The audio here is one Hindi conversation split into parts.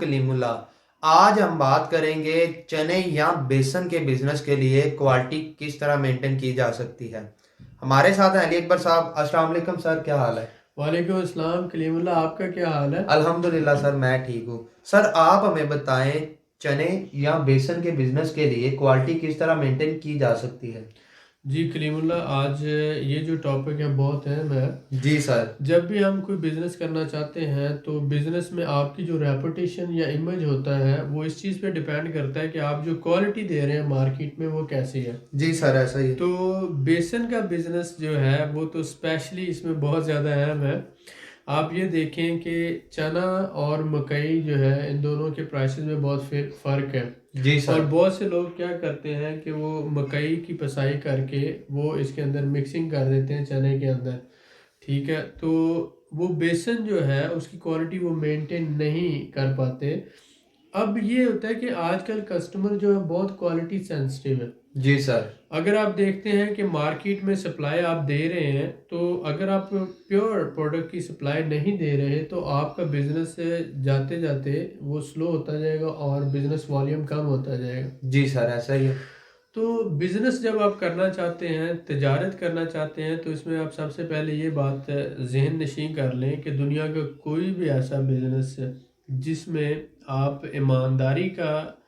कलीमुल्लाह। आज हम बात करेंगे चने या बेसन के बिजनेस के लिए क्वालिटी किस तरह मेंटेन की जा सकती है। हमारे साथ हैं अली अकबर साहब। अस्सलाम वालेकुम सर, क्या हाल है? वालेकुम अस्सलाम कलीमुल्लाह, आपका क्या हाल है? अल्हम्दुलिल्लाह सर, मैं ठीक हूँ। सर आप हमें बताएं, चने या बेसन के बिजनेस के लिए क्वालिटी किस तरह मेंटेन की जा सकती है। जी कलीमुल्लाह, आज ये जो टॉपिक है बहुत अहम है। जी सर। जब भी हम कोई बिज़नेस करना चाहते हैं तो बिज़नेस में आपकी जो रेपुटेशन या इमेज होता है वो इस चीज़ पे डिपेंड करता है कि आप जो क्वालिटी दे रहे हैं मार्केट में वो कैसी है। जी सर, ऐसा ही है। तो बेसन का बिज़नेस जो है वो तो स्पेशली इसमें बहुत ज़्यादा अहम है। आप ये देखें कि चना और मकई जो है इन दोनों के प्राइसेस में बहुत फ़र्क है। जी और सर। बहुत से लोग क्या करते हैं कि वो मकई की पिसाई करके वो इसके अंदर मिक्सिंग कर देते हैं चने के अंदर। ठीक है, तो वो बेसन जो है उसकी क्वालिटी वो मेंटेन नहीं कर पाते। अब ये होता है कि आजकल कस्टमर जो है बहुत क्वालिटी सेंसिटिव है। जी सर। अगर आप देखते हैं कि मार्केट में सप्लाई आप दे रहे हैं, तो अगर आप प्योर प्रोडक्ट की सप्लाई नहीं दे रहे तो आपका बिजनेस जाते जाते वो स्लो होता जाएगा और बिजनेस वॉल्यूम कम होता जाएगा। जी सर, ऐसा ही है। तो बिजनेस जब आप करना चाहते हैं, तिजारत करना चाहते हैं, तो इसमें आप सबसे पहले ये बात जहन नशीं कर लें कि दुनिया का कोई भी ऐसा बिजनेस जिसमें आप ईमानदारी का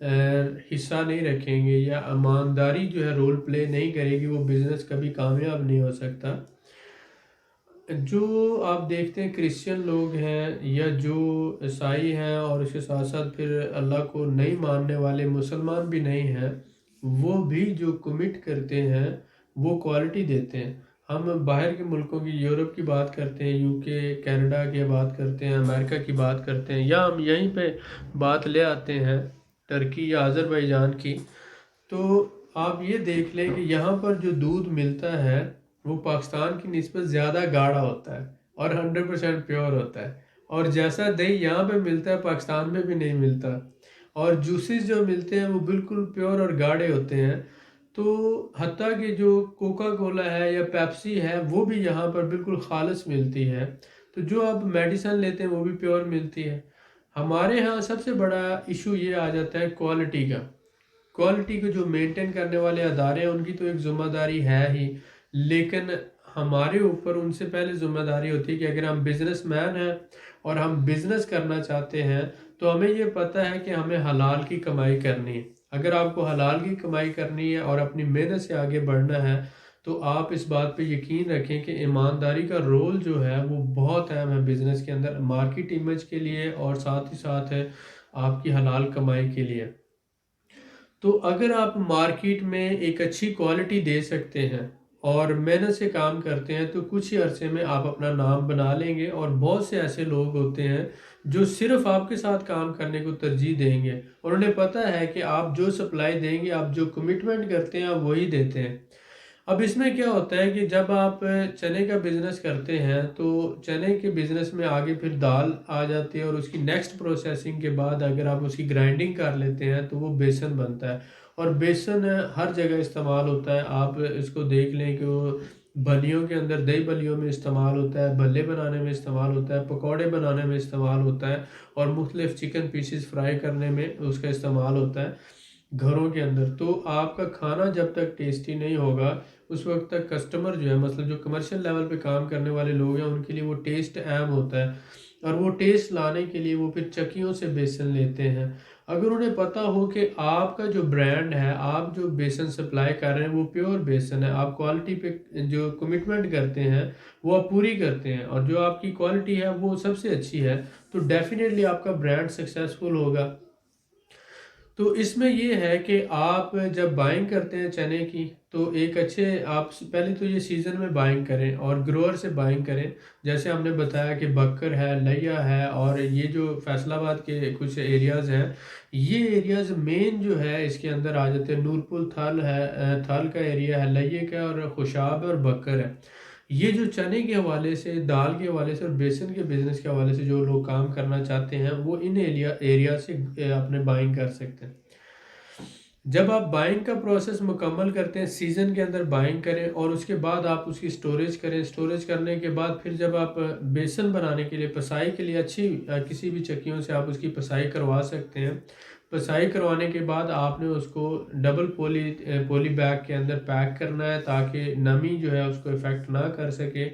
हिस्सा नहीं रखेंगे या ईमानदारी जो है रोल प्ले नहीं करेगी, वो बिजनेस कभी कामयाब नहीं हो सकता। जो आप देखते हैं क्रिश्चियन लोग हैं या जो ईसाई हैं और उसके साथ साथ फिर अल्लाह को नहीं मानने वाले मुसलमान भी नहीं हैं, वो भी जो कमिट करते हैं वो क्वालिटी देते हैं। हम बाहर के मुल्कों की, यूरोप की बात करते हैं, यूके कनाडा की बात करते हैं, अमेरिका की बात करते हैं, या हम यहीं पे बात ले आते हैं टर्की या अज़रबैजान की। तो आप ये देख लें कि यहाँ पर जो दूध मिलता है वो पाकिस्तान की निस्बत ज़्यादा गाढ़ा होता है और 100% प्योर होता है। और जैसा दही यहाँ पे मिलता है पाकिस्तान में भी नहीं मिलता। और जूसेस जो मिलते हैं वो बिल्कुल प्योर और गाढ़े होते हैं। तो हत्ता कि जो कोका कोला है या पेप्सी है वो भी यहाँ पर बिल्कुल खालिस मिलती है। तो जो आप मेडिसन लेते हैं वो भी प्योर मिलती है। हमारे यहाँ सबसे बड़ा इशू ये आ जाता है क्वालिटी का। क्वालिटी को जो मेंटेन करने वाले अदारे हैं उनकी तो एक जिम्मेदारी है ही, लेकिन हमारे ऊपर उनसे पहले जिम्मेदारी होती है कि अगर हम बिजनेसमैन हैं और हम बिजनेस करना चाहते हैं तो हमें ये पता है कि हमें हलाल की कमाई करनी है। अगर आपको हलाल की कमाई करनी है और अपनी मेहनत से आगे बढ़ना है तो आप इस बात पे यकीन रखें कि ईमानदारी का रोल जो है वो बहुत अहम है बिजनेस के अंदर, मार्केट इमेज के लिए और साथ ही साथ है आपकी हलाल कमाई के लिए। तो अगर आप मार्केट में एक अच्छी क्वालिटी दे सकते हैं और मेहनत से काम करते हैं तो कुछ ही अरसे में आप अपना नाम बना लेंगे। और बहुत से ऐसे लोग होते हैं जो सिर्फ आपके साथ काम करने को तरजीह देंगे और उन्हें पता है कि आप जो सप्लाई देंगे, आप जो कमिटमेंट करते हैं, आप वही देते हैं। अब इसमें क्या होता है कि जब आप चने का बिजनेस करते हैं तो चने के बिजनेस में आगे फिर दाल आ जाती है और उसकी नेक्स्ट प्रोसेसिंग के बाद अगर आप उसकी ग्राइंडिंग कर लेते हैं तो वो बेसन बनता है। और बेसन हर जगह इस्तेमाल होता है। आप इसको देख लें कि वो बलियों के अंदर, दही बलियों में इस्तेमाल होता है, भल्ले बनाने में इस्तेमाल होता है, पकौड़े बनाने में इस्तेमाल होता है और मुख्तलिफ चिकन पीसेस फ्राई करने में उसका इस्तेमाल होता है घरों के अंदर। तो आपका खाना जब तक टेस्टी नहीं होगा उस वक्त तक कस्टमर जो है, मतलब जो कमर्शियल लेवल पे काम करने वाले लोग हैं, उनके लिए वो टेस्ट अहम होता है। और वो टेस्ट लाने के लिए वो फिर चक्कियों से बेसन लेते हैं। अगर उन्हें पता हो कि आपका जो ब्रांड है, आप जो बेसन सप्लाई कर रहे हैं वो प्योर बेसन है, आप क्वालिटी पे जो कमिटमेंट करते हैं वो आप पूरी करते हैं और जो आपकी क्वालिटी है वो सबसे अच्छी है, तो डेफिनेटली आपका ब्रांड सक्सेसफुल होगा। तो इसमें ये है कि आप जब बाइंग करते हैं चने की तो एक अच्छे, आप पहले तो ये सीज़न में बाइंग करें और ग्रोअर से बाइंग करें। जैसे हमने बताया कि बक्कर है, लैया है और ये जो फैसलाबाद के कुछ एरियाज़ हैं, ये एरियाज़ मेन जो है इसके अंदर आ जाते हैं। नूरपुर थल है, थल का एरिया है, लैये का, और खुशाब है और बक्कर है। ये जो चने के हवाले से, दाल के हवाले से और बेसन के बिजनेस के हवाले से जो लोग काम करना चाहते हैं वो इन एरिया से अपने बाइंग कर सकते हैं। जब आप बाइंग का प्रोसेस मुकम्मल करते हैं, सीज़न के अंदर बाइंग करें और उसके बाद आप उसकी स्टोरेज करें। स्टोरेज करने के बाद फिर जब आप बेसन बनाने के लिए, पसाई के लिए अच्छी किसी भी चक्कियों से आप उसकी पसाई करवा सकते हैं। पसाई करवाने के बाद आपने उसको डबल पॉली बैग के अंदर पैक करना है, ताकि नमी जो है उसको इफ़ेक्ट ना कर सके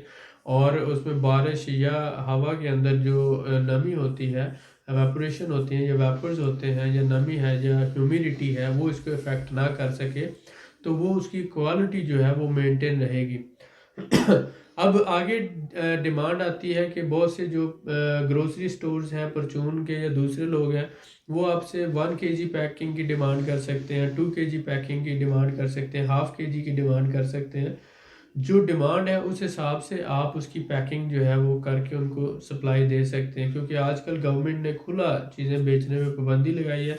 और उसमें बारिश या हवा के अंदर जो नमी होती है, एवापोरेशन होती है या वेपर्स होते हैं या नमी है या ह्यूमिडिटी है, वो इसको इफ़ेक्ट ना कर सके, तो वो उसकी क्वालिटी जो है वो मेंटेन रहेगी। अब आगे डिमांड आती है कि बहुत से जो ग्रोसरी स्टोर्स हैं परचून के या दूसरे लोग हैं, वो आपसे 1 kg पैकिंग की डिमांड कर सकते हैं, 2 kg पैकिंग की डिमांड कर सकते हैं, हाफ kg की डिमांड कर सकते हैं। जो डिमांड है उस हिसाब से आप उसकी पैकिंग जो है वो करके उनको सप्लाई दे सकते हैं, क्योंकि आजकल गवर्नमेंट ने खुला चीज़ें बेचने में पाबंदी लगाई है।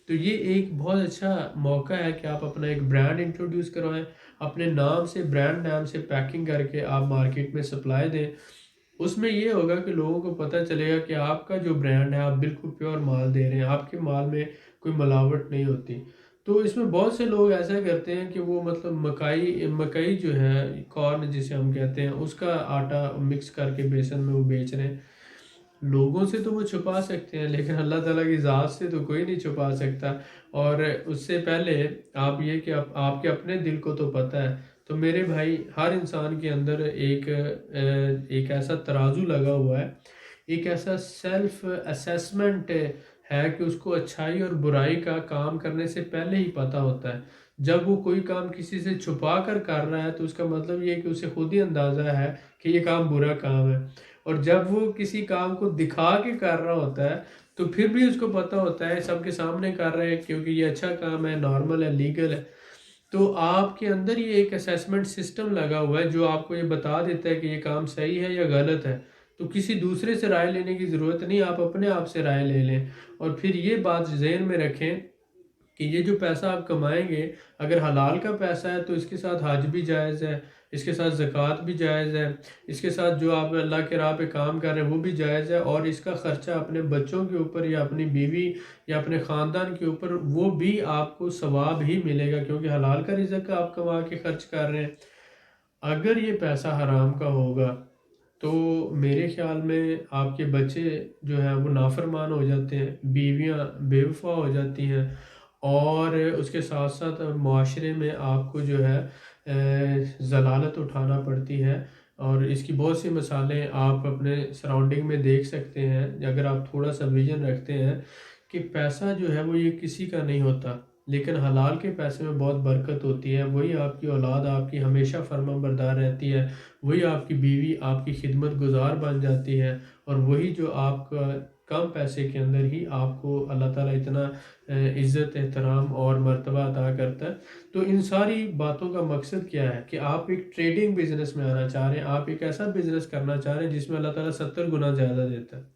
तो ये एक बहुत अच्छा मौका है कि आप अपना एक ब्रांड इंट्रोड्यूस करवाएं, अपने नाम से, ब्रांड नाम से पैकिंग करके आप मार्केट में सप्लाई दें। उसमें ये होगा कि लोगों को पता चलेगा कि आपका जो ब्रांड है, आप बिल्कुल प्योर माल दे रहे हैं, आपके माल में कोई मिलावट नहीं होती। तो इसमें बहुत से लोग ऐसा करते हैं कि वो मतलब मकाई मकई जो है, कॉर्न जिसे हम कहते हैं, उसका आटा मिक्स करके बेसन में वो बेच रहे हैं। लोगों से तो वो छुपा सकते हैं, लेकिन अल्लाह ताला की ज़ात से तो कोई नहीं छुपा सकता। और उससे पहले आप ये कि आपके अपने दिल को तो पता है। तो मेरे भाई, हर इंसान के अंदर एक ऐसा तराजू लगा हुआ है, एक ऐसा सेल्फ असेसमेंट है कि उसको अच्छाई और बुराई का काम करने से पहले ही पता होता है। जब वो कोई काम किसी से छुपा कर रहा है, तो उसका मतलब ये है कि उसे खुद ही अंदाज़ा है कि ये काम बुरा काम है। और जब वो किसी काम को दिखा के कर रहा होता है, तो फिर भी उसको पता होता है सबके सामने कर रहा है, क्योंकि ये अच्छा काम है, नॉर्मल है, लीगल है। तो आपके अंदर ये एक असेसमेंट सिस्टम लगा हुआ है जो आपको ये बता देता है कि ये काम सही है या गलत है। तो किसी दूसरे से राय लेने की ज़रूरत नहीं, आप अपने आप से राय ले लें। और फिर ये बात ज़हन में रखें कि ये जो पैसा आप कमाएंगे, अगर हलाल का पैसा है तो इसके साथ हज भी जायज़ है, इसके साथ ज़कात भी जायज़ है, इसके साथ जो आप अल्लाह के राह पे काम कर रहे हैं वो भी जायज़ है, और इसका ख़र्चा अपने बच्चों के ऊपर या अपनी बीवी या अपने ख़ानदान के ऊपर वो भी आपको सवाब ही मिलेगा, क्योंकि हलाल का रिज़्क आप कमा के खर्च कर रहे हैं। अगर ये पैसा हराम का होगा, तो मेरे ख्याल में आपके बच्चे जो हैं वो नाफरमान हो जाते हैं, बीवियां बेवफा हो जाती हैं, और उसके साथ साथ माशरे में आपको जो है ज़लालत उठाना पड़ती है। और इसकी बहुत सी मिसालें आप अपने सराउंडिंग में देख सकते हैं, अगर आप थोड़ा सा विजन रखते हैं कि पैसा जो है वो ये किसी का नहीं होता, लेकिन हलाल के पैसे में बहुत बरकत होती है। वही आपकी औलाद आपकी हमेशा फर्माबरदार रहती है, वही आपकी बीवी आपकी खिदमत गुजार बन जाती है, और वही जो आपका कम पैसे के अंदर ही आपको अल्लाह ताला इतना इज़्ज़त, एहतराम और मर्तबा अता करता है। तो इन सारी बातों का मकसद क्या है कि आप एक ट्रेडिंग बिजनेस में आना चाह रहे हैं, आप एक ऐसा बिजनेस करना चाह रहे हैं जिसमें अल्लाह ताला 70 गुना ज़्यादा देता है।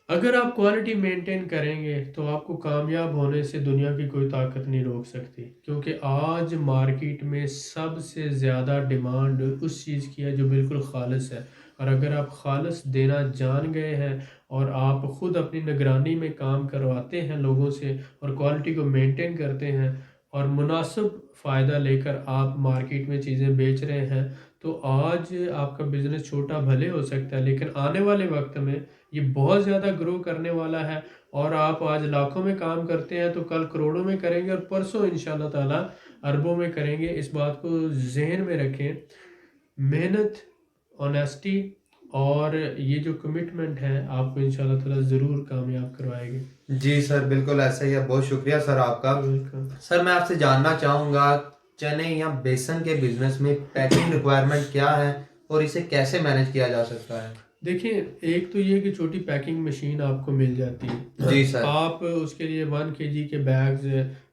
अगर आप क्वालिटी मेंटेन करेंगे तो आपको कामयाब होने से दुनिया की कोई ताकत नहीं रोक सकती, क्योंकि आज मार्केट में सबसे ज़्यादा डिमांड उस चीज़ की है जो बिल्कुल खालिस है। और अगर आप खालिस देना जान गए हैं और आप ख़ुद अपनी निगरानी में काम करवाते हैं लोगों से और क्वालिटी को मेंटेन करते हैं और मुनासिब फ़ायदा लेकर आप मार्केट में चीज़ें बेच रहे हैं, तो आज आपका बिज़नेस छोटा भले हो सकता है, लेकिन आने वाले वक्त में ये बहुत ज़्यादा ग्रो करने वाला है। और आप आज लाखों में काम करते हैं तो कल करोड़ों में करेंगे, और परसों इंशाल्लाह ताला अरबों में करेंगे। इस बात को जहन में रखें। मेहनत, ऑनेस्टी और ये जो कमिटमेंट है आपको इंशाल्लाह ताला ज़रूर कामयाब करवाएगी। जी सर, बिल्कुल ऐसा ही है। बहुत शुक्रिया सर आपका। वेलकम। सर मैं आपसे जानना चाहूँगा, चने या बेसन के बिजनेस में पैकिंग रिक्वायरमेंट क्या है और इसे कैसे मैनेज किया जा सकता है? देखिए, एक तो ये कि छोटी पैकिंग मशीन आपको मिल जाती है। जी सर। आप उसके लिए 1 kg के बैग्स,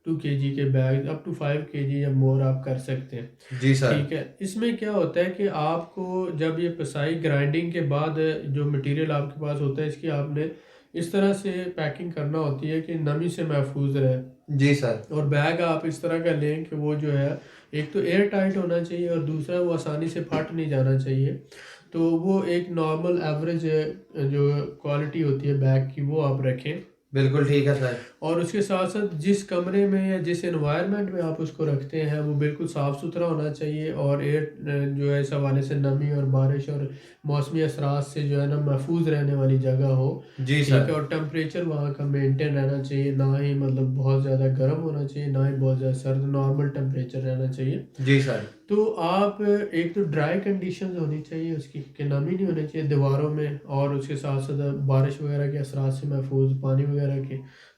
2 kg के बैग, अप टू 5 kg या मोर आप कर सकते हैं। जी सर। ठीक है, इसमें क्या होता है कि आपको जब ये पिसाई ग्राइंडिंग के बाद जो मटेरियल आपके पास होता है, इसकी आपने इस तरह से पैकिंग करना होती है कि नमी से महफूज रहे। जी सर। और बैग आप इस तरह का लें कि वो जो है, एक तो एयर टाइट होना चाहिए और दूसरा वो आसानी से फट नहीं जाना चाहिए। तो वो एक नॉर्मल एवरेज जो क्वालिटी होती है बैग की, वो आप रखें। बिल्कुल ठीक है सर। और उसके साथ साथ जिस कमरे में या जिस एनवायरनमेंट में आप उसको रखते हैं वो बिल्कुल साफ़ सुथरा होना चाहिए, और एयर जो है इस हवाले से नमी और बारिश और मौसमी असरात से जो है ना महफूज रहने वाली जगह हो। जी ठीक सर। है, और टेम्परेचर वहाँ का मेंटेन रहना चाहिए, ना ही मतलब बहुत ज़्यादा गर्म होना चाहिए, ना ही बहुत ज़्यादा सर्द, नॉर्मल टेम्परेचर रहना चाहिए। जी सर। तो आप एक तो ड्राई कंडीशंस होनी चाहिए उसकी, कि नमी नहीं होनी चाहिए दीवारों में, और उसके साथ साथ बारिश वगैरह के असरात से महफूज, पानी वगैरह के।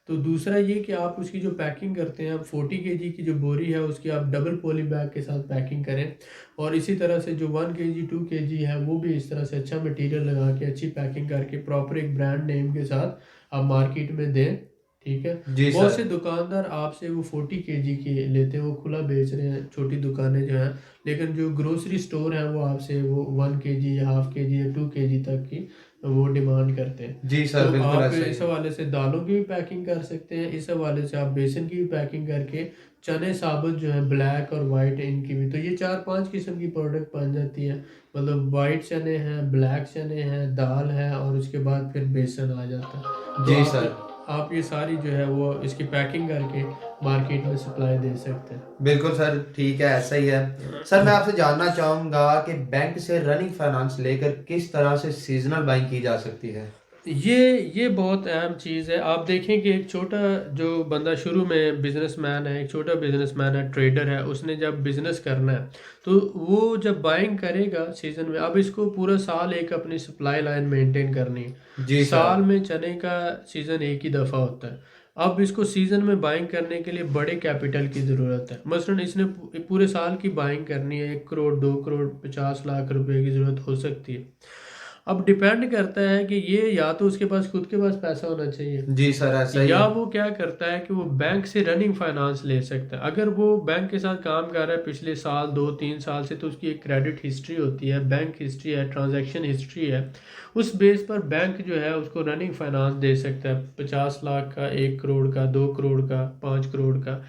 तो दूसरा ये कि आप उसकी जो पैकिंग करते हैं, 40 केजी की जो बोरी है उसकी आप डबल पॉली बैग के साथ पैकिंग करें, और इसी तरह से जो 1 केजी 2 केजी है वो भी इस तरह से अच्छा मटेरियल लगा के अच्छी पैकिंग करके प्रॉपर एक ब्रांड नेम के साथ आप मार्केट में दें। ठीक है, जी बहुत सर। से दुकानदार आपसे वो 40 केजी की लेते हैं, वो खुला बेच रहे हैं, छोटी दुकानें जो हैं, लेकिन जो ग्रोसरी स्टोर हैं वो आपसे वो 1 केजी या हाफ केजी या 2 केजी तक की वो डिमांड करते हैं। जी सर, तो बिल्कुल आप ऐसा ही इस है। हवाले से दालों की भी पैकिंग कर सकते हैं, इस हवाले से आप बेसन की भी पैकिंग करके चने साबुत जो है ब्लैक और वाइट इनकी भी, तो ये 4-5 किस्म की प्रोडक्ट बन जाती है। मतलब वाइट चने हैं, ब्लैक चने हैं, दाल है, और उसके बाद फिर बेसन आ जाता है। तो जी सर। आप ये सारी जो है वो इसकी पैकिंग करके मार्केट में सप्लाई दे सकते हैं। बिल्कुल सर, ठीक है, ऐसा ही है। सर मैं आपसे जानना चाहूँगा कि बैंक से रनिंग फाइनेंस लेकर किस तरह से सीजनल बाइंग की जा सकती है? ये बहुत अहम चीज़ है। आप देखें कि एक छोटा जो बंदा शुरू में बिजनेसमैन है, एक छोटा बिजनेसमैन है, ट्रेडर है, उसने जब बिजनेस करना है तो वो जब बाइंग करेगा सीजन में, अब इसको पूरा साल एक अपनी सप्लाई लाइन मेंटेन करनी है। जी सर। साल में चने का सीज़न एक ही दफ़ा होता है। अब इसको सीज़न में बाइंग करने के लिए बड़े कैपिटल की ज़रूरत है। मसलन इसने पूरे साल की बाइंग करनी है, 1 करोड़ 2 करोड़ 50 लाख रुपए की ज़रूरत हो सकती है। अब डिपेंड करता है कि ये या तो उसके पास खुद के पास पैसा होना चाहिए, जी सर, ऐसा ही या है। वो क्या करता है कि वो बैंक से रनिंग फाइनेंस ले सकता है। अगर वो बैंक के साथ काम कर रहा है पिछले साल 2-3 साल से, तो उसकी एक क्रेडिट हिस्ट्री होती है, बैंक हिस्ट्री है, ट्रांजैक्शन हिस्ट्री है। उस बेस पर बैंक जो है उसको रनिंग फाइनेंस दे सकता है, 50 लाख का, 1 करोड़ का, 2 करोड़ का, 5 करोड़ का।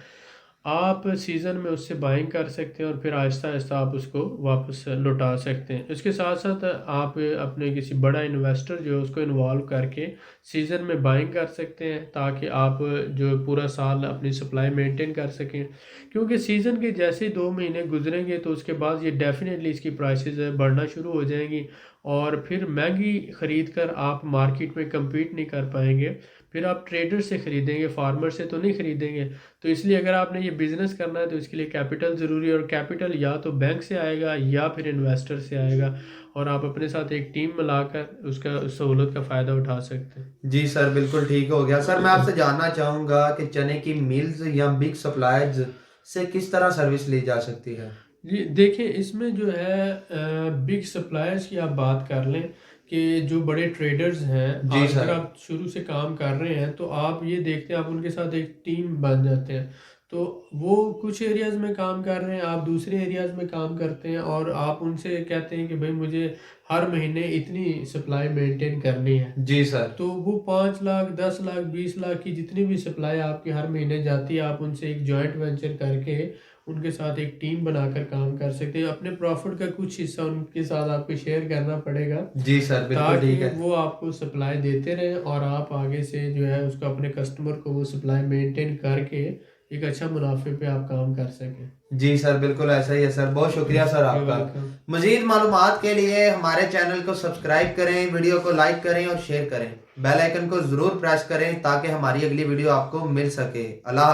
आप सीज़न में उससे बाइंग कर सकते हैं और फिर आहिस्ता आहिस्ता आप उसको वापस लौटा सकते हैं। इसके साथ साथ आप अपने किसी बड़ा इन्वेस्टर जो है उसको इन्वॉल्व करके सीज़न में बाइंग कर सकते हैं, ताकि आप जो पूरा साल अपनी सप्लाई मेंटेन कर सकें। क्योंकि सीज़न के जैसे ही 2 महीने गुजरेंगे तो उसके बाद ये डेफिनेटली इसकी प्राइसेस बढ़ना शुरू हो जाएंगी, और फिर महंगी ख़रीद कर आप मार्केट में कम्पीट नहीं कर पाएंगे। फिर आप ट्रेडर से ख़रीदेंगे, फार्मर से तो नहीं ख़रीदेंगे। तो इसलिए अगर आपने ये बिज़नेस करना है तो इसके लिए कैपिटल ज़रूरी है, और कैपिटल या तो बैंक से आएगा या फिर इन्वेस्टर से आएगा, और आप अपने साथ एक टीम मिलाकर उसका सहूलत का फ़ायदा उठा सकते हैं। जी सर, बिल्कुल ठीक हो गया। सर मैं आपसे जानना चाहूँगा कि चने की मिल्स या बिग सप्लायर्स से किस तरह सर्विस ली जा सकती है? जी देखिए, इसमें जो है बिग सप्लायर्स की आप बात कर लें, कि जो बड़े ट्रेडर्स हैं, जी अगर सर। आप शुरू से काम कर रहे हैं तो आप ये देखते हैं, आप उनके साथ एक टीम बन जाते हैं। तो वो कुछ एरियाज़ में काम कर रहे हैं, आप दूसरे एरियाज़ में काम करते हैं, और आप उनसे कहते हैं कि भाई मुझे हर महीने इतनी सप्लाई मेंटेन करनी है। जी सर। तो वो 5 लाख, 10 लाख, 20 लाख की जितनी भी सप्लाई आपकी हर महीने जाती है, आप उनसे एक जॉइंट वेंचर करके उनके साथ एक टीम बनाकर काम कर सकते हैं। अपने प्रॉफिट का कुछ हिस्सा उनके साथ आपको शेयर करना पड़ेगा, जी सर, बिल्कुल ताकि ठीक है। वो आपको सप्लाई देते रहें, और आप आगे से जो है उसको अपने कस्टमर को वो सप्लाई मेंटेन करके एक अच्छा मुनाफे पे आप काम कर सकें। जी सर, बिल्कुल ऐसा ही है सर। बहुत शुक्रिया सर यू आपका। वेलकम। मज़ीद मालूमात के लिए हमारे चैनल को सब्सक्राइब करें, वीडियो को लाइक करें और शेयर करें। बेल आइकन को ज़रूर प्रेस करें ताकि हमारी अगली वीडियो आपको मिल सके। अल्लाह